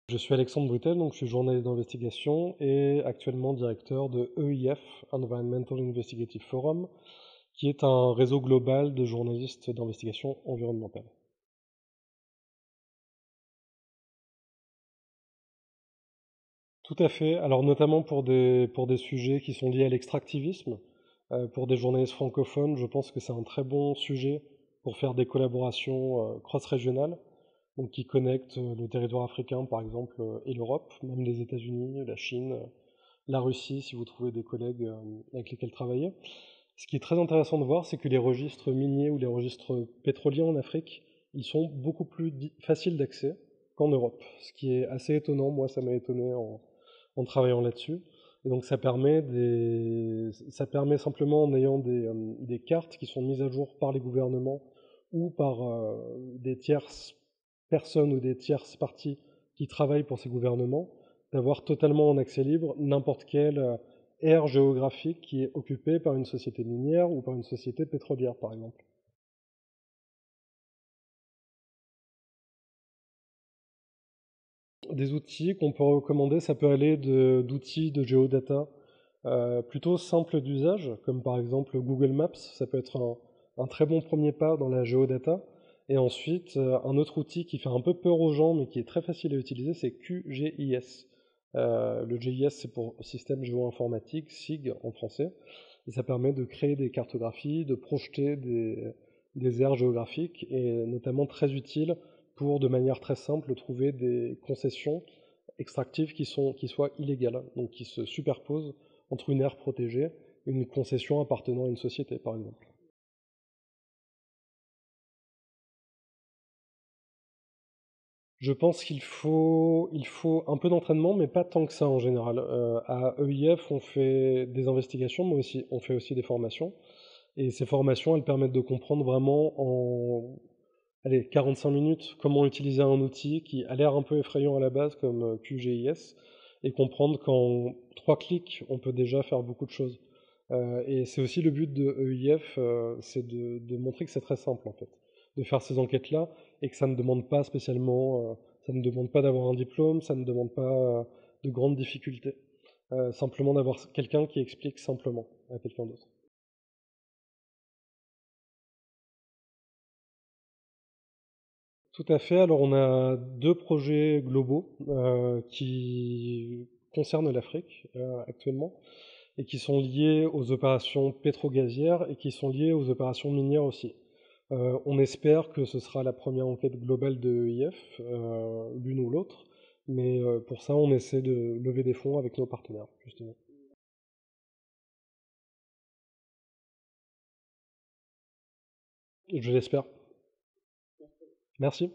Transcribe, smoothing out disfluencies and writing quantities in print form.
Je suis Alexandre Brutel, donc je suis journaliste d'investigation et actuellement directeur de EIF, Environmental Investigative Forum, qui est un réseau global de journalistes d'investigation environnementale. Tout à fait, alors notamment pour des sujets qui sont liés à l'extractivisme. Pour des journalistes francophones, je pense que c'est un très bon sujet pour faire des collaborations cross-régionales, donc qui connectent le territoire africain par exemple et l'Europe, même les États-Unis, la Chine, la Russie, si vous trouvez des collègues avec lesquels travailler. Ce qui est très intéressant de voir, c'est que les registres miniers ou les registres pétroliers en Afrique, ils sont beaucoup plus faciles d'accès qu'en Europe. Ce qui est assez étonnant, moi ça m'a étonné en travaillant là-dessus. Et donc ça permet simplement en ayant des cartes qui sont mises à jour par les gouvernements ou par des tierces personnes ou des tierces parties qui travaillent pour ces gouvernements, d'avoir totalement en accès libre n'importe quelle aire géographique qui est occupée par une société minière ou par une société pétrolière, par exemple. Des outils qu'on peut recommander, ça peut aller d'outils de géodata plutôt simples d'usage, comme par exemple Google Maps, ça peut être un très bon premier pas dans la géodata. Et ensuite, un autre outil qui fait un peu peur aux gens, mais qui est très facile à utiliser, c'est QGIS. Le GIS, c'est pour Système Géo-Informatique, SIG en français, et ça permet de créer des cartographies, de projeter des aires géographiques, et notamment très utile pour, de manière très simple, trouver des concessions extractives qui soient illégales, donc qui se superposent entre une aire protégée et une concession appartenant à une société, par exemple. Je pense qu'il faut un peu d'entraînement, mais pas tant que ça en général. À EIF, on fait des investigations, mais aussi, on fait aussi des formations. Et ces formations, elles permettent de comprendre vraiment en 45 minutes comment utiliser un outil qui a l'air un peu effrayant à la base, comme QGIS, et comprendre qu'en 3 clics, on peut déjà faire beaucoup de choses. Et c'est aussi le but de EIF, c'est de montrer que c'est très simple en fait, de faire ces enquêtes-là, et que ça ne demande pas spécialement, ça ne demande pas d'avoir un diplôme, ça ne demande pas de grandes difficultés. Simplement d'avoir quelqu'un qui explique simplement à quelqu'un d'autre. Tout à fait. Alors on a 2 projets globaux qui concernent l'Afrique actuellement et qui sont liés aux opérations pétro-gazières et qui sont liés aux opérations minières aussi. On espère que ce sera la première enquête globale de EIF, l'une ou l'autre, mais pour ça on essaie de lever des fonds avec nos partenaires, justement. Je l'espère. Merci.